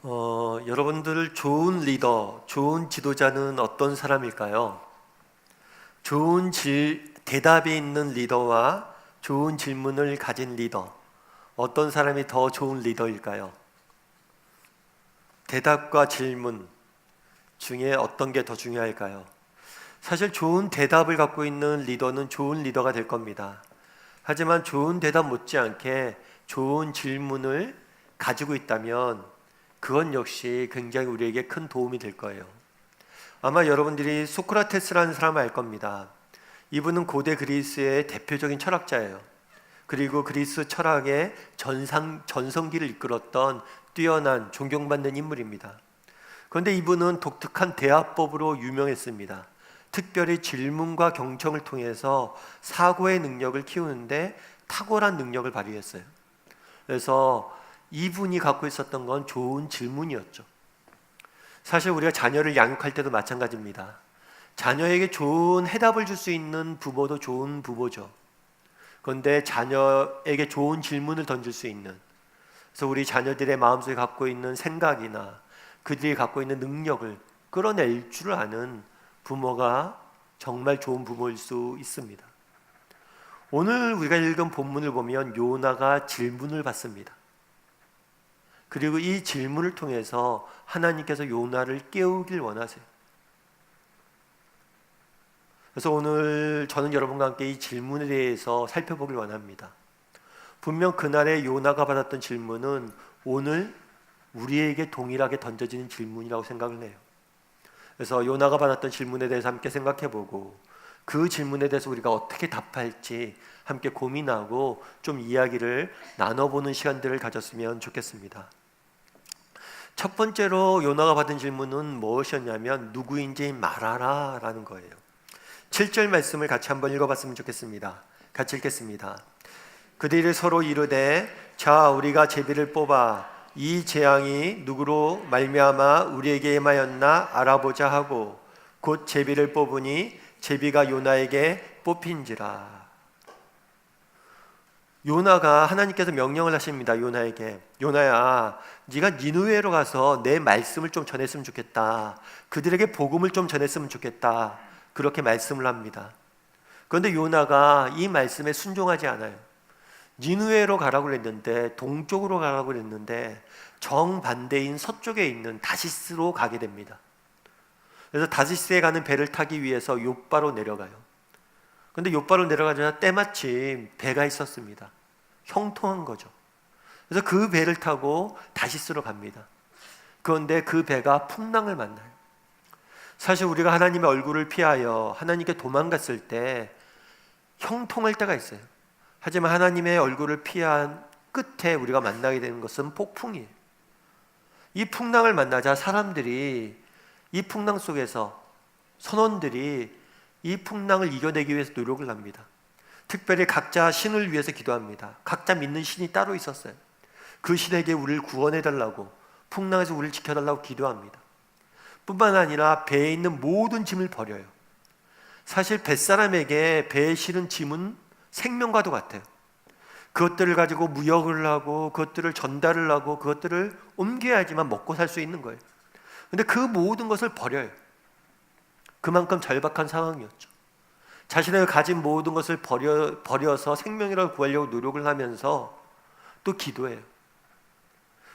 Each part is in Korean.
여러분들 좋은 리더, 좋은 지도자는 어떤 사람일까요? 대답이 있는 리더와 좋은 질문을 가진 리더, 어떤 사람이 더 좋은 리더일까요? 대답과 질문 중에 어떤 게 더 중요할까요? 사실 좋은 대답을 갖고 있는 리더는 좋은 리더가 될 겁니다. 하지만 좋은 대답 못지않게 좋은 질문을 가지고 있다면 그건 역시 굉장히 우리에게 큰 도움이 될 거예요. 아마 여러분들이 소크라테스라는 사람을 알 겁니다. 이분은 고대 그리스의 대표적인 철학자예요. 그리고 그리스 철학의 전성기를 이끌었던 뛰어난 존경받는 인물입니다. 그런데 이분은 독특한 대화법으로 유명했습니다. 특별히 질문과 경청을 통해서 사고의 능력을 키우는데 탁월한 능력을 발휘했어요. 그래서 이분이 갖고 있었던 건 좋은 질문이었죠. 사실 우리가 자녀를 양육할 때도 마찬가지입니다. 자녀에게 좋은 해답을 줄 수 있는 부모도 좋은 부모죠. 그런데 자녀에게 좋은 질문을 던질 수 있는, 그래서 우리 자녀들의 마음속에 갖고 있는 생각이나 그들이 갖고 있는 능력을 끌어낼 줄 아는 부모가 정말 좋은 부모일 수 있습니다. 오늘 우리가 읽은 본문을 보면 요나가 질문을 받습니다. 그리고 이 질문을 통해서 하나님께서 요나를 깨우길 원하세요. 그래서 오늘 저는 여러분과 함께 이 질문에 대해서 살펴보길 원합니다. 분명 그날의 요나가 받았던 질문은 오늘 우리에게 동일하게 던져지는 질문이라고 생각을 해요. 그래서 요나가 받았던 질문에 대해서 함께 생각해보고 그 질문에 대해서 우리가 어떻게 답할지 함께 고민하고 좀 이야기를 나눠보는 시간들을 가졌으면 좋겠습니다. 첫 번째로 요나가 받은 질문은 무엇이었냐면 누구인지 말하라 라는 거예요. 7절 말씀을 같이 한번 읽어봤으면 좋겠습니다. 같이 읽겠습니다. 그들이 서로 이르되 자 우리가 제비를 뽑아 이 재앙이 누구로 말미암아 우리에게 임하였나 알아보자 하고 곧 제비를 뽑으니 제비가 요나에게 뽑힌지라. 요나가 하나님께서 명령을 하십니다. 요나에게 요나야 네가 니느웨로 가서 내 말씀을 좀 전했으면 좋겠다. 그들에게 복음을 좀 전했으면 좋겠다. 그렇게 말씀을 합니다. 그런데 요나가 이 말씀에 순종하지 않아요. 니느웨로 가라고 그랬는데 동쪽으로 가라고 그랬는데 정반대인 서쪽에 있는 다시스로 가게 됩니다. 그래서 다시스에 가는 배를 타기 위해서 욥바로 내려가요. 그런데 욥바로 내려가자 때마침 배가 있었습니다. 형통한 거죠. 그래서 그 배를 타고 다시스로 갑니다. 그런데 그 배가 풍랑을 만나요. 사실 우리가 하나님의 얼굴을 피하여 하나님께 도망갔을 때 형통할 때가 있어요. 하지만 하나님의 얼굴을 피한 끝에 우리가 만나게 되는 것은 폭풍이에요. 이 풍랑을 만나자 사람들이 이 풍랑 속에서 선원들이 이 풍랑을 이겨내기 위해서 노력을 합니다. 특별히 각자 신을 위해서 기도합니다. 각자 믿는 신이 따로 있었어요. 그 신에게 우리를 구원해달라고, 풍랑에서 우리를 지켜달라고 기도합니다. 뿐만 아니라 배에 있는 모든 짐을 버려요. 사실 뱃사람에게 배에 실은 짐은 생명과도 같아요. 그것들을 가지고 무역을 하고 그것들을 전달을 하고 그것들을 옮겨야지만 먹고 살 수 있는 거예요. 그런데 그 모든 것을 버려요. 그만큼 절박한 상황이었죠. 자신의 가진 모든 것을 버려서 생명이라고 구하려고 노력을 하면서 또 기도해요.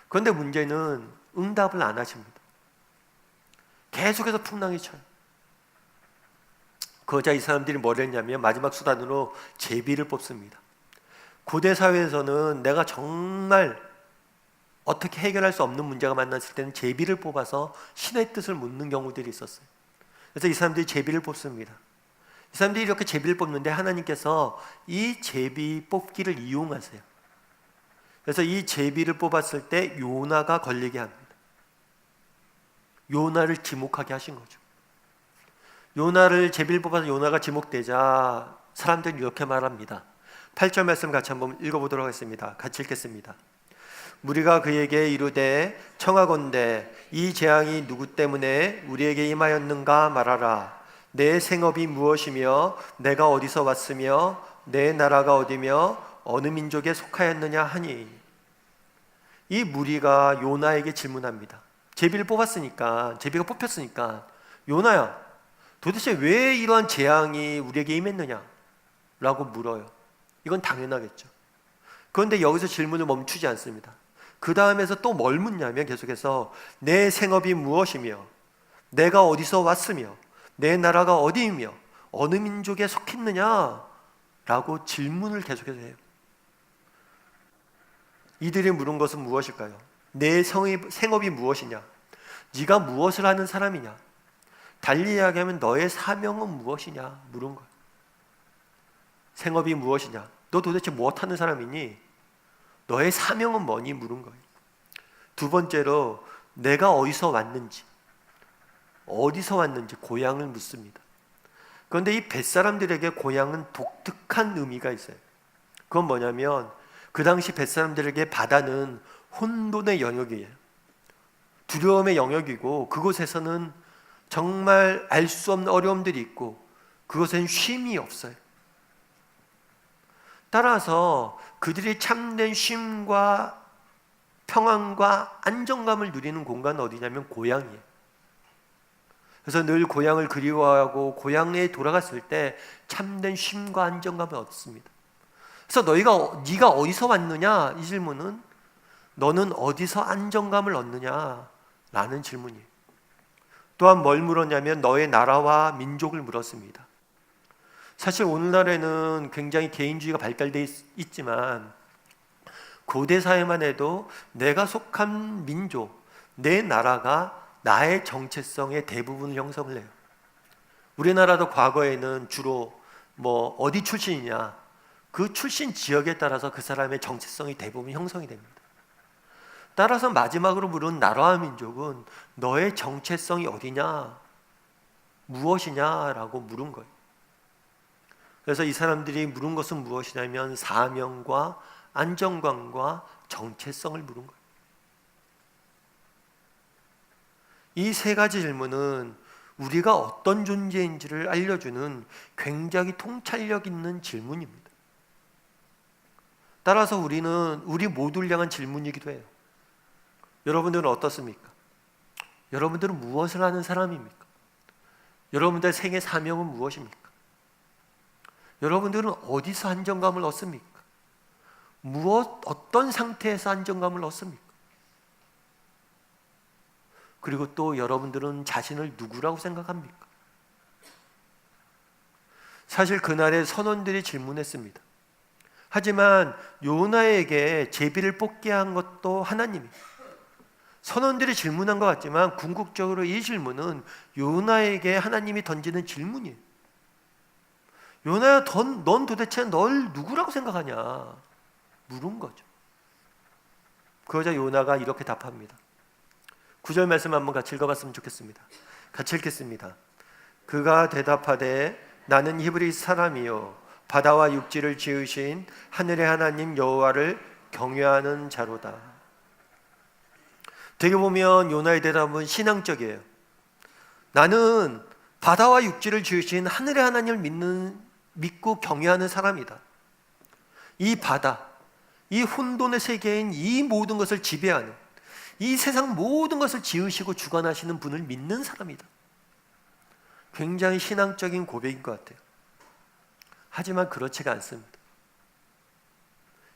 그런데 문제는 응답을 안 하십니다. 계속해서 풍랑이 쳐요. 그러자 이 사람들이 뭘 했냐면 마지막 수단으로 제비를 뽑습니다. 고대 사회에서는 내가 정말 어떻게 해결할 수 없는 문제가 만났을 때는 제비를 뽑아서 신의 뜻을 묻는 경우들이 있었어요. 그래서 이 사람들이 제비를 뽑습니다. 이 사람들이 이렇게 제비를 뽑는데 하나님께서 이 제비 뽑기를 이용하세요. 그래서 이 제비를 뽑았을 때 요나가 걸리게 합니다. 요나를 지목하게 하신 거죠. 요나를 제비를 뽑아서 요나가 지목되자 사람들은 이렇게 말합니다. 8절 말씀 같이 한번 읽어보도록 하겠습니다. 같이 읽겠습니다. 무리가 그에게 이르되 청하건대 이 재앙이 누구 때문에 우리에게 임하였는가 말하라. 내 생업이 무엇이며 내가 어디서 왔으며 내 나라가 어디며 어느 민족에 속하였느냐 하니. 이 무리가 요나에게 질문합니다. 제비를 뽑았으니까, 제비가 뽑혔으니까, 요나야, 도대체 왜 이러한 재앙이 우리에게 임했느냐? 라고 물어요. 이건 당연하겠죠. 그런데 여기서 질문을 멈추지 않습니다. 그 다음에서 또 뭘 묻냐면 계속해서 내 생업이 무엇이며 내가 어디서 왔으며 내 나라가 어디이며 어느 민족에 속했느냐? 라고 질문을 계속해서 해요. 이들이 물은 것은 무엇일까요? 내 생업이 무엇이냐? 네가 무엇을 하는 사람이냐? 달리 이야기하면 너의 사명은 무엇이냐? 물은 거예요. 생업이 무엇이냐? 너 도대체 무엇하는 사람이니? 너의 사명은 뭐니? 물은 거예요. 두 번째로 내가 어디서 왔는지 고향을 묻습니다. 그런데 이 벳사람들에게 고향은 독특한 의미가 있어요. 그건 뭐냐면 그 당시 벳사람들에게 바다는 혼돈의 영역이에요. 두려움의 영역이고 그곳에서는 정말 알 수 없는 어려움들이 있고 그곳엔 쉼이 없어요. 따라서 그들이 참된 쉼과 평안과 안정감을 누리는 공간은 어디냐면 고향이에요. 그래서 늘 고향을 그리워하고 고향에 돌아갔을 때 참된 쉼과 안정감을 얻습니다. 그래서 네가 어디서 왔느냐? 이 질문은 너는 어디서 안정감을 얻느냐? 라는 질문이에요. 또한 뭘 물었냐면 너의 나라와 민족을 물었습니다. 사실 오늘날에는 굉장히 개인주의가 발달되어 있지만 고대 사회만 해도 내가 속한 민족, 내 나라가 나의 정체성의 대부분을 형성을 해요. 우리나라도 과거에는 주로 어디 출신이냐, 그 출신 지역에 따라서 그 사람의 정체성이 대부분 형성이 됩니다. 따라서 마지막으로 물은 나라와 민족은 너의 정체성이 어디냐, 무엇이냐라고 물은 거예요. 그래서 이 사람들이 물은 것은 무엇이냐면 사명과 안정감과 정체성을 물은 거예요. 이 세 가지 질문은 우리가 어떤 존재인지를 알려주는 굉장히 통찰력 있는 질문입니다. 따라서 우리 모두를 향한 질문이기도 해요. 여러분들은 어떻습니까? 여러분들은 무엇을 하는 사람입니까? 여러분들의 생애 사명은 무엇입니까? 여러분들은 어디서 안정감을 얻습니까? 어떤 상태에서 안정감을 얻습니까? 그리고 또 여러분들은 자신을 누구라고 생각합니까? 사실 그날의 선원들이 질문했습니다. 하지만 요나에게 제비를 뽑게 한 것도 하나님입니다. 선원들이 질문한 것 같지만 궁극적으로 이 질문은 요나에게 하나님이 던지는 질문이에요. 요나야, 넌 도대체 널 누구라고 생각하냐? 물은 거죠. 그러자 요나가 이렇게 답합니다. 9절 말씀 한번 같이 읽어봤으면 좋겠습니다. 같이 읽겠습니다. 그가 대답하되 나는 히브리 사람이요 바다와 육지를 지으신 하늘의 하나님 여호와를 경외하는 자로다. 되게 보면 요나의 대답은 신앙적이에요. 나는 바다와 육지를 지으신 하늘의 하나님을 믿고 경외하는 사람이다. 이 바다, 이 혼돈의 세계인 이 모든 것을 지배하는, 이 세상 모든 것을 지으시고 주관하시는 분을 믿는 사람이다. 굉장히 신앙적인 고백인 것 같아요. 하지만 그렇지가 않습니다.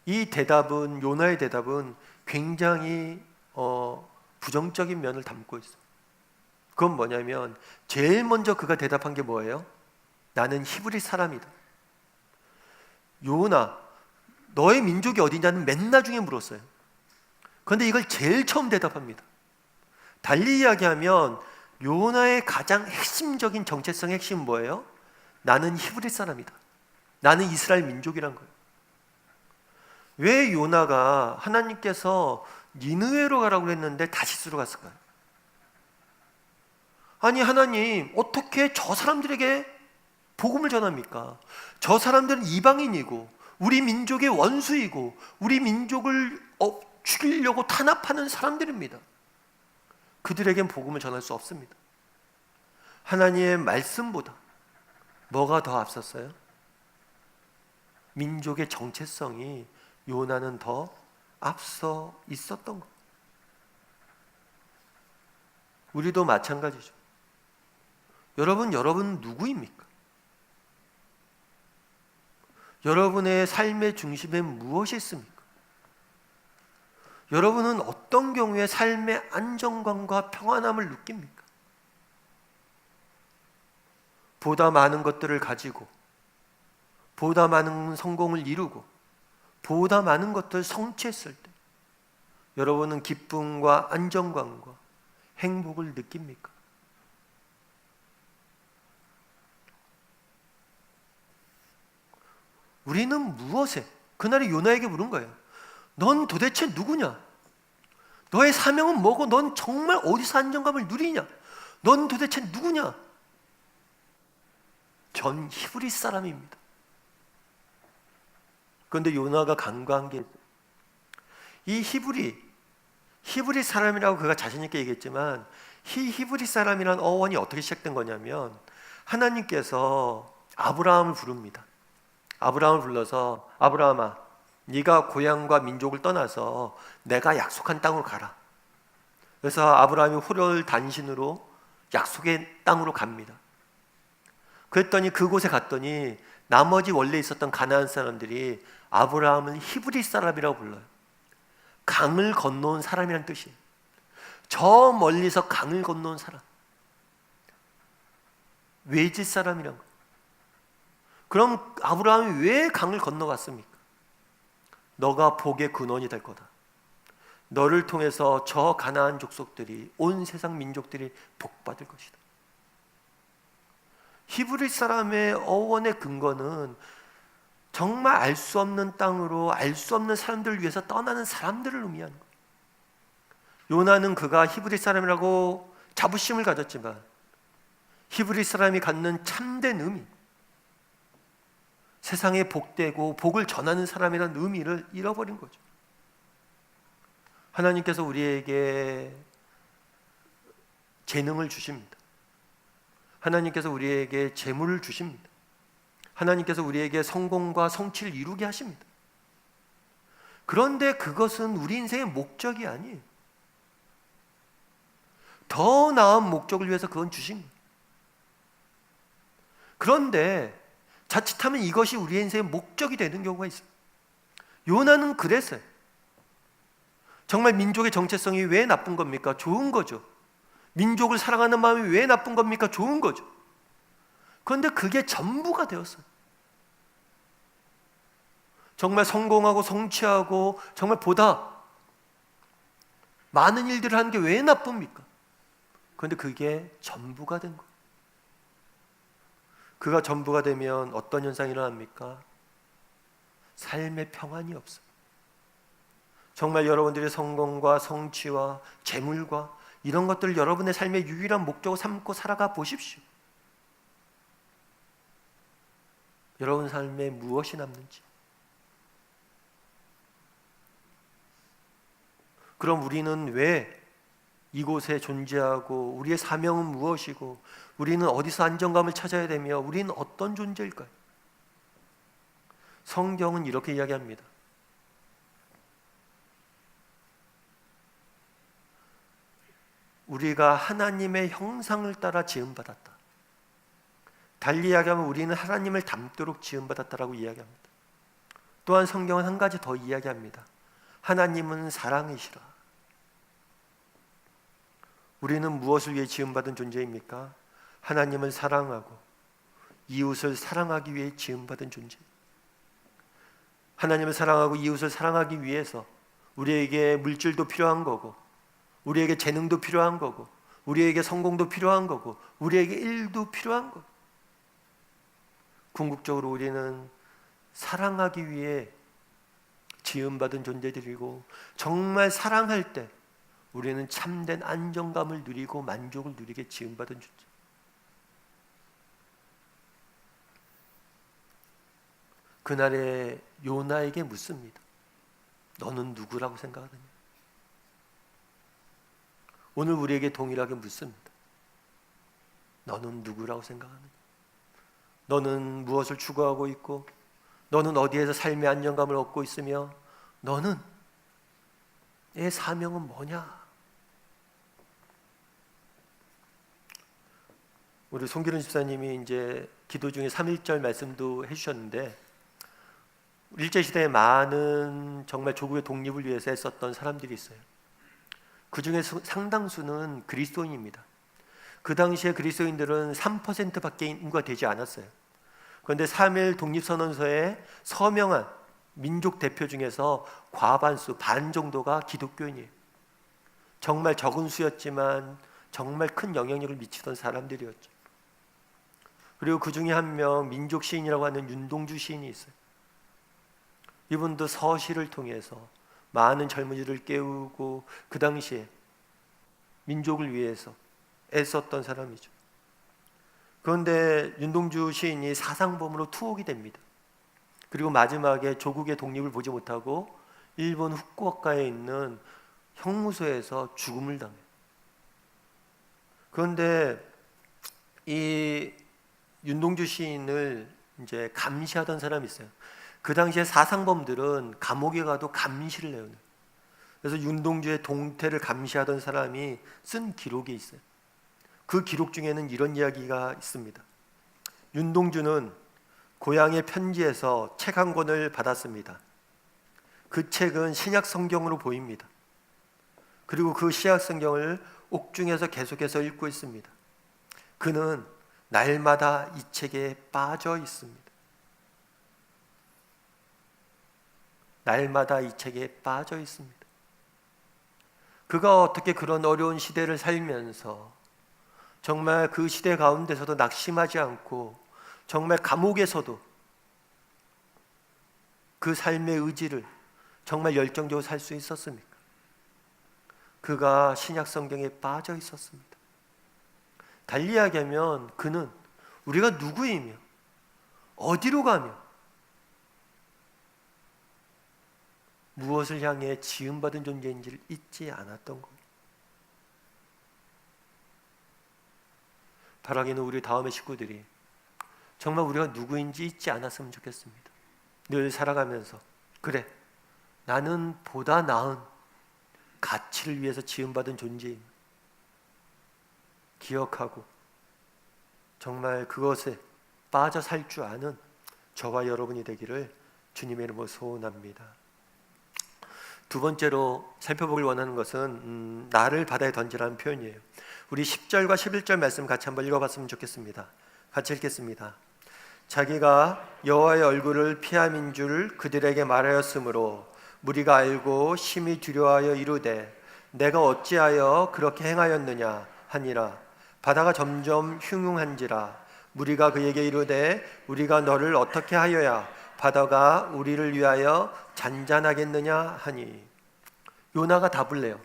이 대답은, 요나의 대답은 굉장히 부정적인 면을 담고 있어요. 그건 뭐냐면 제일 먼저 그가 대답한 게 뭐예요? 나는 히브리 사람이다. 요나, 너의 민족이 어디냐는 맨 나중에 물었어요. 그런데 이걸 제일 처음 대답합니다. 달리 이야기하면 요나의 가장 핵심적인 정체성의 핵심은 뭐예요? 나는 히브리 사람이다. 나는 이스라엘 민족이란 거예요. 왜 요나가 하나님께서 니느웨로 가라고 했는데 다시스로 갔을까요? 아니 하나님, 어떻게 저 사람들에게 복음을 전합니까? 저 사람들은 이방인이고 우리 민족의 원수이고 우리 민족을 죽이려고 탄압하는 사람들입니다. 그들에겐 복음을 전할 수 없습니다. 하나님의 말씀보다 뭐가 더 앞섰어요? 민족의 정체성이 요나는 더 앞서 있었던 것. 우리도 마찬가지죠. 여러분 누구입니까? 여러분의 삶의 중심에 무엇이 있습니까? 여러분은 어떤 경우에 삶의 안정감과 평안함을 느낍니까? 보다 많은 것들을 가지고, 보다 많은 성공을 이루고, 보다 많은 것들을 성취했을 때 여러분은 기쁨과 안정감과 행복을 느낍니까? 우리는 무엇에? 그날에 요나에게 물은 거예요. 넌 도대체 누구냐? 너의 사명은 뭐고 넌 정말 어디서 안정감을 누리냐? 넌 도대체 누구냐? 전 히브리 사람입니다. 그런데 요나가 간과한 게, 이 히브리 사람이라고 그가 자신 있게 얘기했지만, 이 히브리 사람이란 어원이 어떻게 시작된 거냐면, 하나님께서 아브라함을 부릅니다. 아브라함을 불러서, 아브라함아, 네가 고향과 민족을 떠나서 내가 약속한 땅으로 가라. 그래서 아브라함이 호렙 단신으로 약속의 땅으로 갑니다. 그랬더니 그곳에 갔더니 나머지 원래 있었던 가나안 사람들이 아브라함을 히브리 사람이라고 불러요. 강을 건너온 사람이란 뜻이에요. 저 멀리서 강을 건너온 사람, 외지 사람이란 거예요. 그럼 아브라함이 왜 강을 건너갔습니까? 너가 복의 근원이 될 거다. 너를 통해서 저 가나안 족속들이, 온 세상 민족들이 복받을 것이다. 히브리 사람의 어원의 근거는 정말 알 수 없는 땅으로, 알 수 없는 사람들을 위해서 떠나는 사람들을 의미하는 거예요. 요나는 그가 히브리 사람이라고 자부심을 가졌지만 히브리 사람이 갖는 참된 의미, 세상에 복되고 복을 전하는 사람이라는 의미를 잃어버린 거죠. 하나님께서 우리에게 재능을 주십니다. 하나님께서 우리에게 재물을 주십니다. 하나님께서 우리에게 성공과 성취를 이루게 하십니다. 그런데 그것은 우리 인생의 목적이 아니에요. 더 나은 목적을 위해서 그건 주신 거예요. 그런데 자칫하면 이것이 우리의 인생의 목적이 되는 경우가 있어요. 요나는 그랬어요. 정말 민족의 정체성이 왜 나쁜 겁니까? 좋은 거죠. 민족을 사랑하는 마음이 왜 나쁜 겁니까? 좋은 거죠. 그런데 그게 전부가 되었어요. 정말 성공하고 성취하고 정말 보다 많은 일들을 하는 게 왜 나쁩니까? 그런데 그게 전부가 된 거예요. 그가 전부가 되면 어떤 현상이 일어납니까? 삶의 평안이 없어요. 정말 여러분들의 성공과 성취와 재물과 이런 것들을 여러분의 삶의 유일한 목적으로 삼고 살아가 보십시오. 여러분 삶에 무엇이 남는지. 그럼 우리는 왜 이곳에 존재하고, 우리의 사명은 무엇이고, 우리는 어디서 안정감을 찾아야 되며, 우리는 어떤 존재일까요? 성경은 이렇게 이야기합니다. 우리가 하나님의 형상을 따라 지음받았다. 달리 이야기하면 우리는 하나님을 닮도록 지음받았다라고 이야기합니다. 또한 성경은 한 가지 더 이야기합니다. 하나님은 사랑이시라. 우리는 무엇을 위해 지음받은 존재입니까? 하나님을 사랑하고 이웃을 사랑하기 위해 지음받은 존재. 하나님을 사랑하고 이웃을 사랑하기 위해서 우리에게 물질도 필요한 거고, 우리에게 재능도 필요한 거고, 우리에게 성공도 필요한 거고, 우리에게 일도 필요한 거고. 궁극적으로 우리는 사랑하기 위해 지음받은 존재들이고, 정말 사랑할 때 우리는 참된 안정감을 누리고 만족을 누리게 지음받은 존재. 그날에 요나에게 묻습니다. 너는 누구라고 생각하느냐? 오늘 우리에게 동일하게 묻습니다. 너는 누구라고 생각하느냐? 너는 무엇을 추구하고 있고, 너는 어디에서 삶의 안정감을 얻고 있으며, 너는 사명은 뭐냐? 우리 송기른 집사님이 이제 기도 중에 3.1절 말씀도 해주셨는데, 일제시대에 많은 정말 조국의 독립을 위해서 애썼던 사람들이 있어요. 그 중에 상당수는 그리스도인입니다. 그 당시에 그리스도인들은 3%밖에 인구가 되지 않았어요. 그런데 3.1 독립선언서에 서명한 민족 대표 중에서 과반수, 반 정도가 기독교인이에요. 정말 적은 수였지만 정말 큰 영향력을 미치던 사람들이었죠. 그리고 그 중에 한 명, 민족 시인이라고 하는 윤동주 시인이 있어요. 이분도 서시를 통해서 많은 젊은이들을 깨우고 그 당시에 민족을 위해서 애썼던 사람이죠. 그런데 윤동주 시인이 사상범으로 투옥이 됩니다. 그리고 마지막에 조국의 독립을 보지 못하고 일본 후쿠오카에 있는 형무소에서 죽음을 당해요. 그런데 이 윤동주 시인을 이제 감시하던 사람이 있어요. 그 당시에 사상범들은 감옥에 가도 감시를 해요. 그래서 윤동주의 동태를 감시하던 사람이 쓴 기록이 있어요. 그 기록 중에는 이런 이야기가 있습니다. 윤동주는 고향의 편지에서 책 한 권을 받았습니다. 그 책은 신약 성경으로 보입니다. 그리고 그 신약 성경을 옥중에서 계속해서 읽고 있습니다. 그는 날마다 이 책에 빠져 있습니다. 날마다 이 책에 빠져 있습니다. 그가 어떻게 그런 어려운 시대를 살면서 정말 그 시대 가운데서도 낙심하지 않고 정말 감옥에서도 그 삶의 의지를 정말 열정적으로 살 수 있었습니까? 그가 신약 성경에 빠져 있었습니다. 달리 이야기하면 그는 우리가 누구이며 어디로 가며 무엇을 향해 지음받은 존재인지를 잊지 않았던 거예요. 바라기는 우리 다음의 식구들이 정말 우리가 누구인지 잊지 않았으면 좋겠습니다. 늘 살아가면서 그래, 나는 보다 나은 가치를 위해서 지음받은 존재임 기억하고 정말 그것에 빠져 살 줄 아는 저와 여러분이 되기를 주님의 이름으로 소원합니다. 두 번째로 살펴보길 원하는 것은 나를 바다에 던지라는 표현이에요. 우리 10절과 11절 말씀 같이 한번 읽어봤으면 좋겠습니다. 같이 읽겠습니다. 자기가 여호와의 얼굴을 피함인 줄 그들에게 말하였으므로 무리가 알고 심히 두려워하여 이르되 내가 어찌하여 그렇게 행하였느냐 하니라. 바다가 점점 흉흉한지라. 무리가 그에게 이르되 우리가 너를 어떻게 하여야 바다가 우리를 위하여 잔잔하겠느냐 하니. 요나가 답을 내요.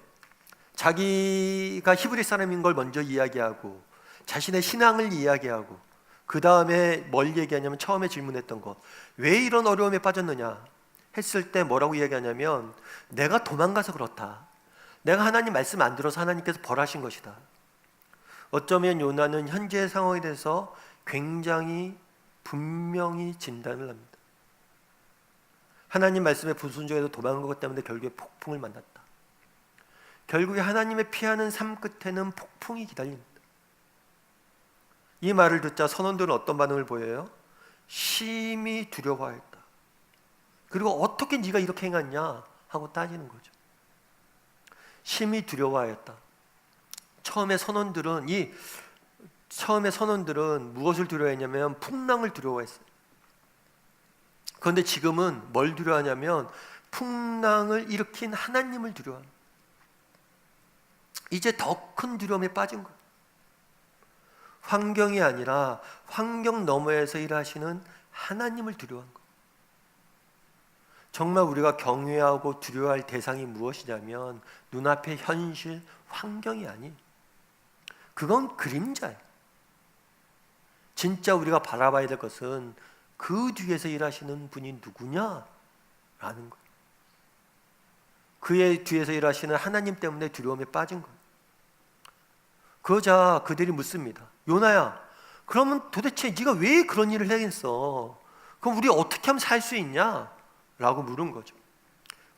자기가 히브리 사람인 걸 먼저 이야기하고 자신의 신앙을 이야기하고 그 다음에 뭘 얘기하냐면 처음에 질문했던 것, 왜 이런 어려움에 빠졌느냐 했을 때 뭐라고 이야기하냐면 내가 도망가서 그렇다. 내가 하나님 말씀 안 들어서 하나님께서 벌하신 것이다. 어쩌면 요나는 현재의 상황에 대해서 굉장히 분명히 진단을 합니다. 하나님 말씀에 불순종해서 도망간 것 때문에 결국에 폭풍을 만났다. 결국에 하나님의 피하는 삶 끝에는 폭풍이 기다립니다. 이 말을 듣자 선원들은 어떤 반응을 보여요? 심히 두려워하였다. 그리고 어떻게 네가 이렇게 행했냐 하고 따지는 거죠. 심히 두려워하였다. 처음에 선원들은 무엇을 두려워했냐면 풍랑을 두려워했어요. 그런데 지금은 뭘 두려워하냐면 풍랑을 일으킨 하나님을 두려워합니다. 이제 더 큰 두려움에 빠진 거예요. 환경이 아니라 환경 너머에서 일하시는 하나님을 두려워한 거예요. 정말 우리가 경외하고 두려워할 대상이 무엇이냐면 눈앞의 현실, 환경이 아닌, 그건 그림자예요. 진짜 우리가 바라봐야 될 것은 그 뒤에서 일하시는 분이 누구냐라는 거예요. 그의 뒤에서 일하시는 하나님 때문에 두려움에 빠진 거예요. 그러자 그들이 묻습니다. 요나야, 그러면 도대체 네가 왜 그런 일을 했어? 그럼 우리 어떻게 하면 살 수 있냐? 라고 물은 거죠.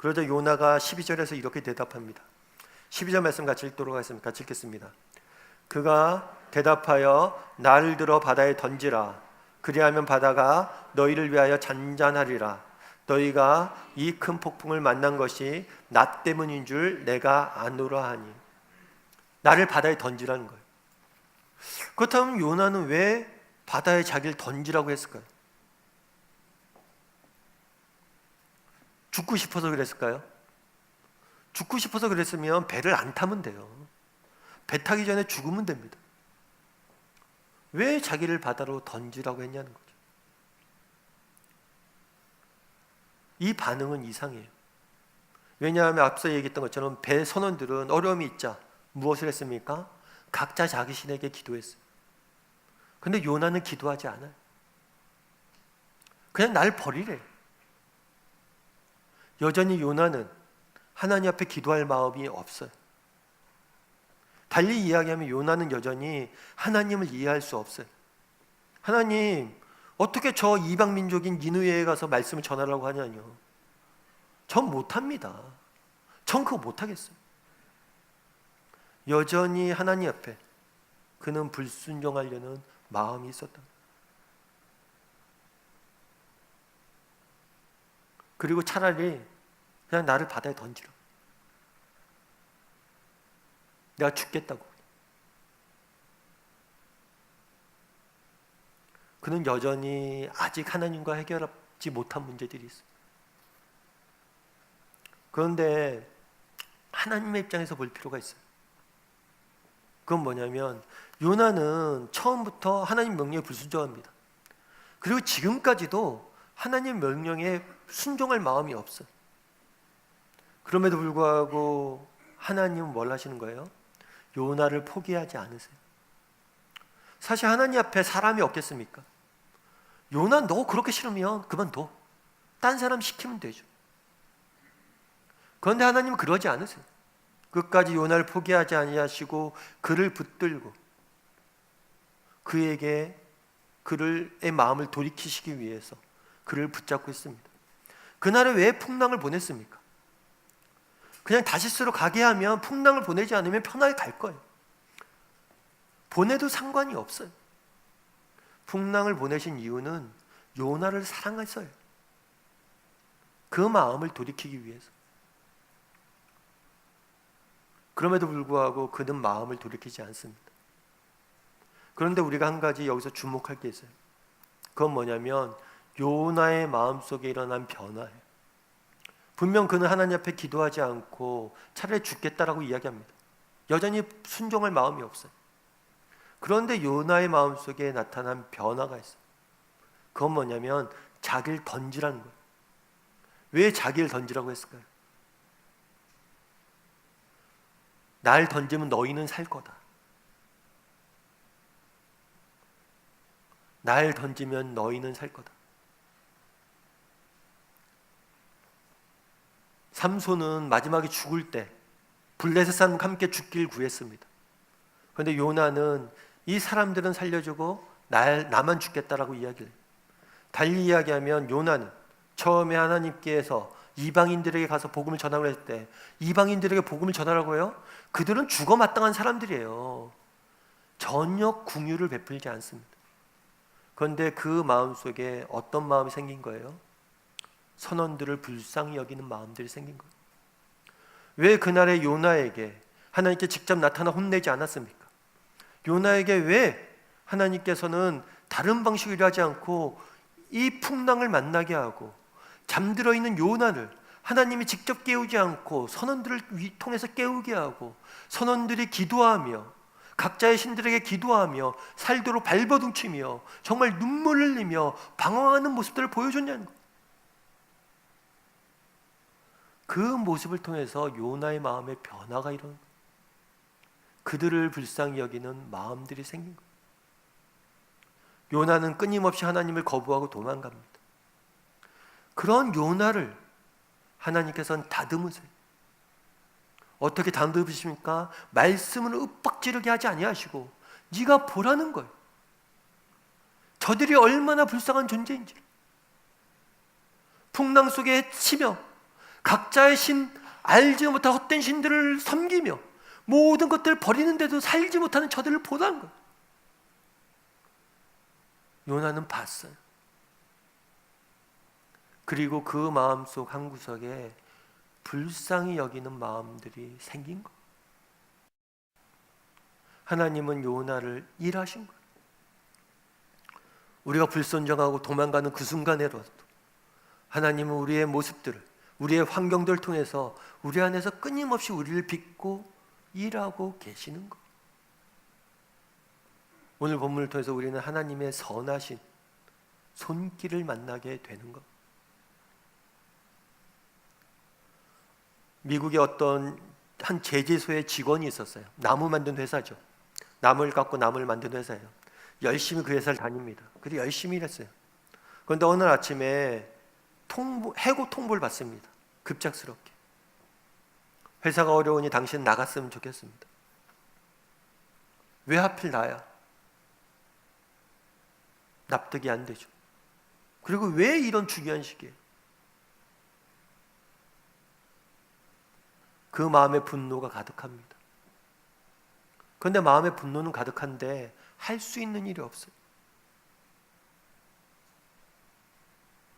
그러자 요나가 12절에서 이렇게 대답합니다. 12절 말씀 같이 읽도록 하겠습니다. 같이 읽겠습니다. 그가 대답하여 나를 들어 바다에 던지라. 그리하면 바다가 너희를 위하여 잔잔하리라. 너희가 이 큰 폭풍을 만난 것이 나 때문인 줄 내가 아노라 하니. 나를 바다에 던지라는 거예요. 그렇다면 요나는 왜 바다에 자기를 던지라고 했을까요? 죽고 싶어서 그랬을까요? 죽고 싶어서 그랬으면 배를 안 타면 돼요. 배 타기 전에 죽으면 됩니다. 왜 자기를 바다로 던지라고 했냐는 거죠. 이 반응은 이상해요. 왜냐하면 앞서 얘기했던 것처럼 배 선원들은 어려움이 있자 무엇을 했습니까? 각자 자기 신에게 기도했어요. 근데 요나는 기도하지 않아요. 그냥 날 버리래. 여전히 요나는 하나님 앞에 기도할 마음이 없어요. 달리 이야기하면 요나는 여전히 하나님을 이해할 수 없어요. 하나님, 어떻게 저 이방 민족인 니느웨에 가서 말씀을 전하라고 하냐뇨. 전 못합니다. 전 그거 못하겠어요. 여전히 하나님 앞에 그는 불순종하려는 마음이 있었다. 그리고 차라리 그냥 나를 바다에 던지라. 내가 죽겠다고. 그는 여전히 아직 하나님과 해결하지 못한 문제들이 있어요. 그런데 하나님의 입장에서 볼 필요가 있어요. 그건 뭐냐면 요나는 처음부터 하나님 명령에 불순종합니다. 그리고 지금까지도 하나님 명령에 순종할 마음이 없어요. 그럼에도 불구하고 하나님은 뭘 하시는 거예요? 요나를 포기하지 않으세요. 사실 하나님 앞에 사람이 없겠습니까? 요나 너 그렇게 싫으면 그만둬. 딴 사람 시키면 되죠. 그런데 하나님은 그러지 않으세요. 끝까지 요나를 포기하지 아니하시고 그를 붙들고 그의 마음을 돌이키시기 위해서 그를 붙잡고 있습니다. 그날에 왜 풍랑을 보냈습니까? 그냥 다시스로 가게 하면, 풍랑을 보내지 않으면 편하게 갈 거예요. 보내도 상관이 없어요. 풍랑을 보내신 이유는 요나를 사랑해서요. 그 마음을 돌이키기 위해서. 그럼에도 불구하고 그는 마음을 돌이키지 않습니다. 그런데 우리가 한 가지 여기서 주목할 게 있어요. 그건 뭐냐면 요나의 마음속에 일어난 변화예요. 분명 그는 하나님 앞에 기도하지 않고 차라리 죽겠다라고 이야기합니다. 여전히 순종할 마음이 없어요. 그런데 요나의 마음속에 나타난 변화가 있어요. 그건 뭐냐면 자기를 던지라는 거예요. 왜 자기를 던지라고 했을까요? 날 던지면 너희는 살 거다. 날 던지면 너희는 살 거다. 삼손은 마지막에 죽을 때 블레셋 사람과 함께 죽기를 구했습니다. 그런데 요나는 이 사람들은 살려주고 나만 죽겠다라고 이야기를 해요. 달리 이야기하면 요나는 처음에 하나님께서 이방인들에게 가서 복음을 전하라고 했을 때 이방인들에게 복음을 전하라고 해요? 그들은 죽어 마땅한 사람들이에요. 전혀 긍휼을 베풀지 않습니다. 그런데 그 마음속에 어떤 마음이 생긴 거예요? 선원들을 불쌍히 여기는 마음들이 생긴 거예요. 왜 그날의 요나에게 하나님께 직접 나타나 혼내지 않았습니까? 요나에게 왜 하나님께서는 다른 방식으로 하지 않고 이 풍랑을 만나게 하고 잠들어 있는 요나를 하나님이 직접 깨우지 않고 선원들을 통해서 깨우게 하고 선원들이 기도하며 각자의 신들에게 기도하며 살도록 발버둥치며 정말 눈물을 흘리며 방황하는 모습들을 보여줬냐는 거예요. 그 모습을 통해서 요나의 마음에 변화가 일어난 거예요. 그들을 불쌍히 여기는 마음들이 생긴 거예요. 요나는 끊임없이 하나님을 거부하고 도망갑니다. 그런 요나를 하나님께서는 다듬으세요. 어떻게 다듬으십니까? 말씀을 윽박지르게 하지 아니하시고 네가 보라는 거예요. 저들이 얼마나 불쌍한 존재인지. 풍랑 속에 헤치며 각자의 신, 알지 못한 헛된 신들을 섬기며 모든 것들을 버리는데도 살지 못하는 저들을 보다는 거예요. 요나는 봤어요. 그리고 그 마음속 한 구석에 불쌍히 여기는 마음들이 생긴 거예요. 하나님은 요나를 일하신 거예요. 우리가 불순종하고 도망가는 그 순간에라도 하나님은 우리의 모습들을, 우리의 환경들을 통해서 우리 안에서 끊임없이 우리를 빚고 일하고 계시는 것. 오늘 본문을 통해서 우리는 하나님의 선하신 손길을 만나게 되는 것. 미국의 어떤 한 제재소의 직원이 있었어요. 나무 만드는 회사죠. 나무를 깎고 나무를 만드는 회사예요. 열심히 그 회사를 다닙니다. 그리고 열심히 일했어요. 그런데 어느 아침에 해고 통보를 받습니다. 급작스럽게. 회사가 어려우니 당신 나갔으면 좋겠습니다. 왜 하필 나야? 납득이 안 되죠. 그리고 왜 이런 중요한 시기에? 그 마음에 분노가 가득합니다. 그런데 마음에 분노는 가득한데 할 수 있는 일이 없어요.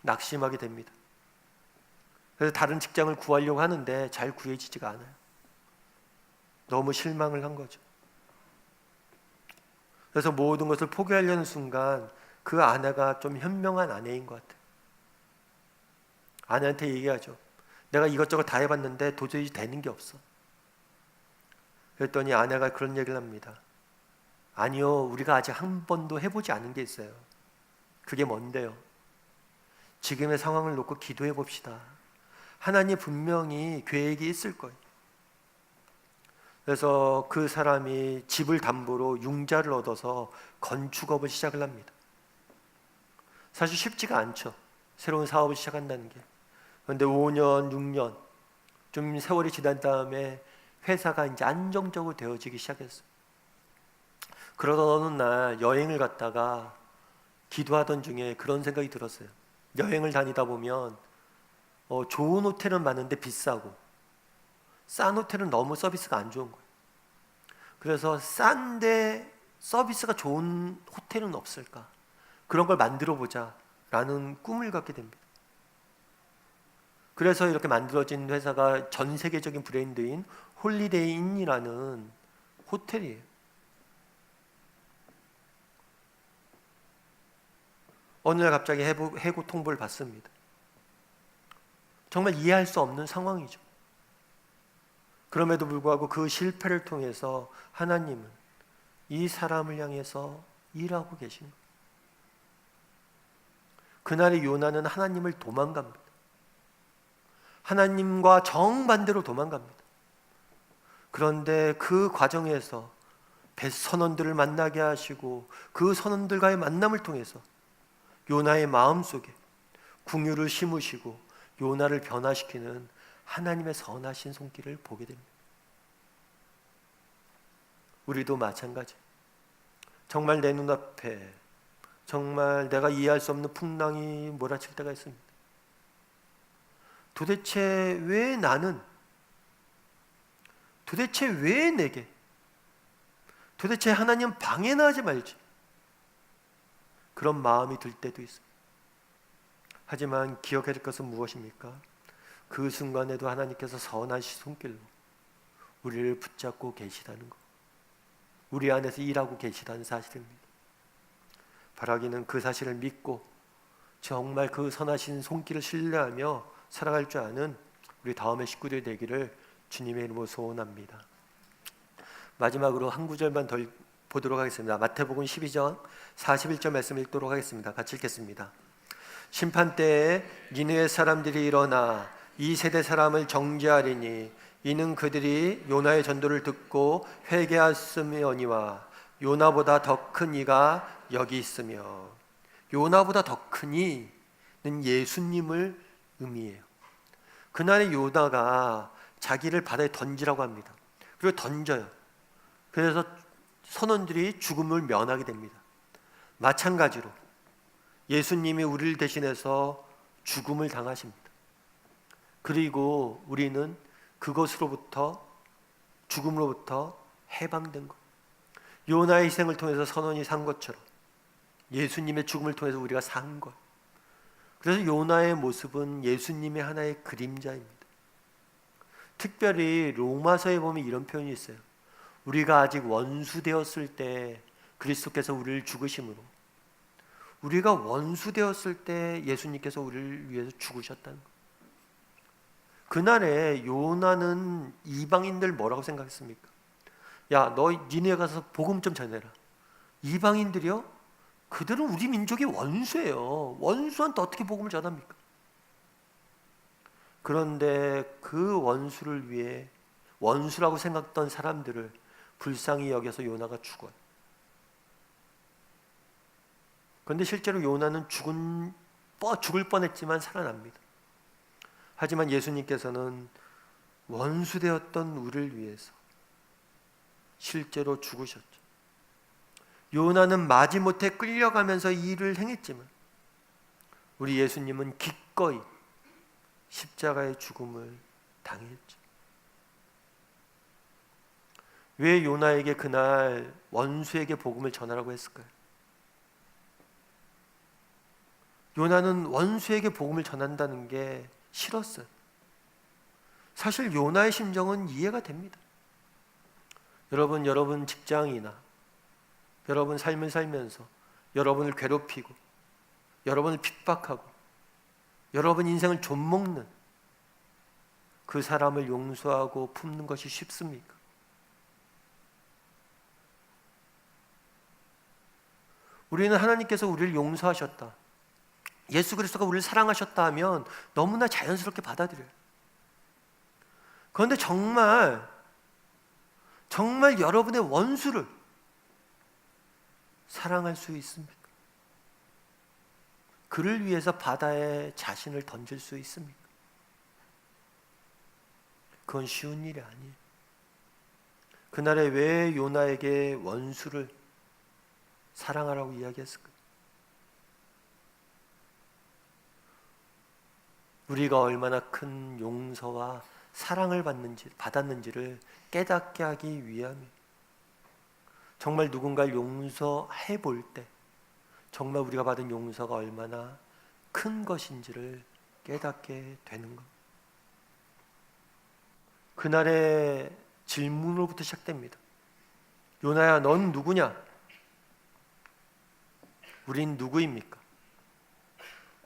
낙심하게 됩니다. 그래서 다른 직장을 구하려고 하는데 잘 구해지지가 않아요. 너무 실망을 한 거죠. 그래서 모든 것을 포기하려는 순간 그 아내가 좀 현명한 아내인 것 같아요. 아내한테 얘기하죠. 내가 이것저것 다 해봤는데 도저히 되는 게 없어. 그랬더니 아내가 그런 얘기를 합니다. 아니요, 우리가 아직 한 번도 해보지 않은 게 있어요. 그게 뭔데요? 지금의 상황을 놓고 기도해 봅시다. 하나님 분명히 계획이 있을 거예요. 그래서 그 사람이 집을 담보로 융자를 얻어서 건축업을 시작을 합니다. 사실 쉽지가 않죠. 새로운 사업을 시작한다는 게. 그런데 5년, 6년 좀 세월이 지난 다음에 회사가 이제 안정적으로 되어지기 시작했어요. 그러던 어느 날 여행을 갔다가 기도하던 중에 그런 생각이 들었어요. 여행을 다니다 보면 좋은 호텔은 많은데 비싸고 싼 호텔은 너무 서비스가 안 좋은 거예요. 그래서 싼데 서비스가 좋은 호텔은 없을까? 그런 걸 만들어 보자 라는 꿈을 갖게 됩니다. 그래서 이렇게 만들어진 회사가 전 세계적인 브랜드인 홀리데이 인이라는 호텔이에요. 어느 날 갑자기 해고 통보를 받습니다. 정말 이해할 수 없는 상황이죠. 그럼에도 불구하고 그 실패를 통해서 하나님은 이 사람을 향해서 일하고 계신 거예요. 그날의 요나는 하나님을 도망갑니다. 하나님과 정반대로 도망갑니다. 그런데 그 과정에서 선원들을 만나게 하시고 그 선원들과의 만남을 통해서 요나의 마음속에 긍휼을 심으시고 요나를 변화시키는 하나님의 선하신 손길을 보게 됩니다. 우리도 마찬가지. 정말 내 눈앞에 정말 내가 이해할 수 없는 풍랑이 몰아칠 때가 있습니다. 도대체 왜 나는? 도대체 왜 내게? 도대체 하나님 방해나 하지 말지. 그런 마음이 들 때도 있어요. 하지만 기억해야 될 것은 무엇입니까? 그 순간에도 하나님께서 선하신 손길로 우리를 붙잡고 계시다는 것, 우리 안에서 일하고 계시다는 사실입니다. 바라기는 그 사실을 믿고 정말 그 선하신 손길을 신뢰하며 살아갈 줄 아는 우리 다음의 식구들이 되기를 주님의 이름으로 소원합니다. 마지막으로 한 구절만 더 보도록 하겠습니다. 마태복음 12장 41절 말씀 읽도록 하겠습니다. 같이 읽겠습니다. 심판때에 니느웨 사람들이 일어나 이 세대 사람을 정죄하리니 이는 그들이 요나의 전도를 듣고 회개하였음이니와 요나보다 더 큰 이가 여기 있으며. 요나보다 더 큰 이는 예수님을 의미해요. 그날의 요나가 자기를 바다에 던지라고 합니다. 그리고 던져요. 그래서 선원들이 죽음을 면하게 됩니다. 마찬가지로 예수님이 우리를 대신해서 죽음을 당하십니다. 그리고 우리는 그것으로부터, 죽음으로부터 해방된 것. 요나의 희생을 통해서 선원이 산 것처럼 예수님의 죽음을 통해서 우리가 산 것. 그래서 요나의 모습은 예수님의 하나의 그림자입니다. 특별히 로마서에 보면 이런 표현이 있어요. 우리가 아직 원수 되었을 때 그리스도께서 우리를 죽으심으로, 우리가 원수 되었을 때 예수님께서 우리를 위해서 죽으셨다는 것. 그날에 요나는 이방인들 뭐라고 생각했습니까? 야, 너 니네 가서 복음 좀 전해라. 이방인들이요? 그들은 우리 민족의 원수예요. 원수한테 어떻게 복음을 전합니까? 그런데 그 원수를 위해, 원수라고 생각했던 사람들을 불쌍히 여겨서 요나가 죽어요. 그런데 실제로 요나는 죽을 뻔했지만 살아납니다. 하지만 예수님께서는 원수 되었던 우리를 위해서 실제로 죽으셨죠. 요나는 마지못해 끌려가면서 이 일을 행했지만 우리 예수님은 기꺼이 십자가의 죽음을 당했죠. 왜 요나에게 그날 원수에게 복음을 전하라고 했을까요? 요나는 원수에게 복음을 전한다는 게 싫었어요. 사실 요나의 심정은 이해가 됩니다. 여러분 직장이나 여러분 삶을 살면서 여러분을 괴롭히고 여러분을 핍박하고 여러분 인생을 좀먹는 그 사람을 용서하고 품는 것이 쉽습니까? 우리는 하나님께서 우리를 용서하셨다, 예수 그리스도가 우리를 사랑하셨다 하면 너무나 자연스럽게 받아들여요. 그런데 정말 여러분의 원수를 사랑할 수 있습니까? 그를 위해서 바다에 자신을 던질 수 있습니까? 그건 쉬운 일이 아니에요. 그날에 왜 요나에게 원수를 사랑하라고 이야기했을까요? 우리가 얼마나 큰 용서와 사랑을 받았는지를 깨닫게 하기 위함이에요. 정말 누군가를 용서해 볼 때 정말 우리가 받은 용서가 얼마나 큰 것인지를 깨닫게 되는 것. 그날의 질문으로부터 시작됩니다. 요나야, 넌 누구냐? 우린 누구입니까?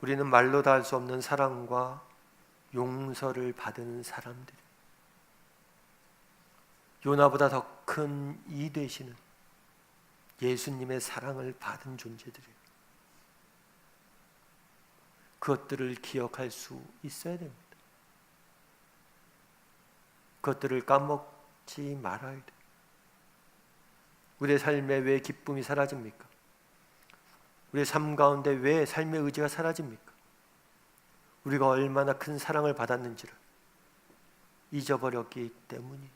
우리는 말로 다 할 수 없는 사랑과 용서를 받은 사람들. 요나보다 더 큰 이 되시는 예수님의 사랑을 받은 존재들이에요. 그것들을 기억할 수 있어야 됩니다. 그것들을 까먹지 말아야 돼요. 우리의 삶에 왜 기쁨이 사라집니까? 우리의 삶 가운데 왜 삶의 의지가 사라집니까? 우리가 얼마나 큰 사랑을 받았는지를 잊어버렸기 때문이.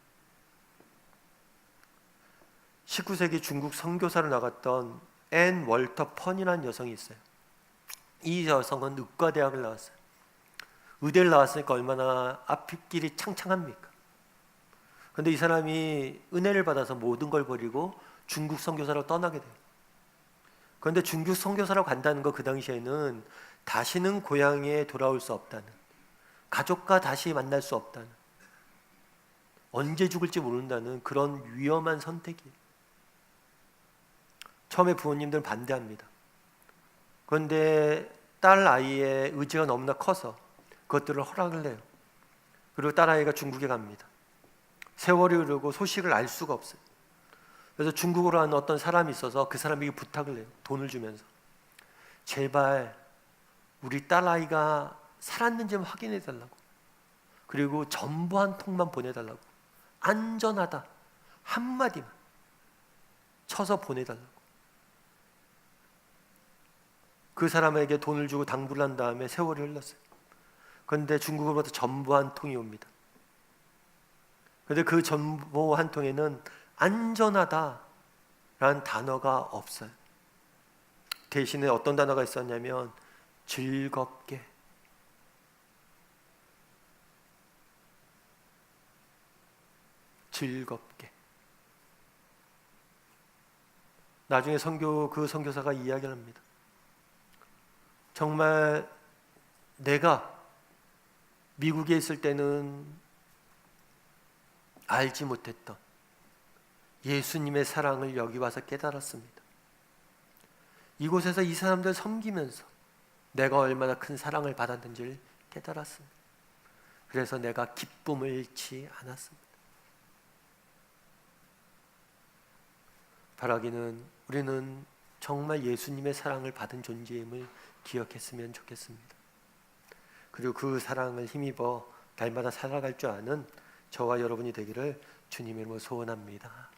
19세기 중국 선교사로 나갔던 앤 월터 펀이라는 여성이 있어요. 이 여성은 의과대학을 나왔어요. 의대를 나왔으니까 얼마나 앞길이 창창합니까? 그런데 이 사람이 은혜를 받아서 모든 걸 버리고 중국 선교사로 떠나게 돼요. 그런데 중국 선교사로 간다는 거 그 당시에는 다시는 고향에 돌아올 수 없다는, 가족과 다시 만날 수 없다는, 언제 죽을지 모른다는 그런 위험한 선택이에요. 처음에 부모님들은 반대합니다. 그런데 딸 아이의 의지가 너무나 커서 그것들을 허락을 해요. 그리고 딸 아이가 중국에 갑니다. 세월이 흐르고 소식을 알 수가 없어요. 그래서 중국으로 하는 어떤 사람이 있어서 그 사람에게 부탁을 해요. 돈을 주면서 제발 우리 딸 아이가 살았는지 확인해 달라고, 그리고 전부 한 통만 보내달라고, 안전하다 한마디만 쳐서 보내달라고. 그 사람에게 돈을 주고 당부를 한 다음에 세월이 흘렀어요. 그런데 중국으로부터 전부 한 통이 옵니다. 그런데 그 전부 한 통에는 안전하다라는 단어가 없어요. 대신에 어떤 단어가 있었냐면 즐겁게, 즐겁게. 나중에 그 선교사가 이야기를 합니다. 정말 내가 미국에 있을 때는 알지 못했던 예수님의 사랑을 여기 와서 깨달았습니다. 이곳에서 이 사람들 섬기면서 내가 얼마나 큰 사랑을 받았는지를 깨달았습니다. 그래서 내가 기쁨을 잃지 않았습니다. 바라기는 우리는 정말 예수님의 사랑을 받은 존재임을 기억했으면 좋겠습니다. 그리고 그 사랑을 힘입어 날마다 살아갈 줄 아는 저와 여러분이 되기를 주님의 이름으로 소원합니다.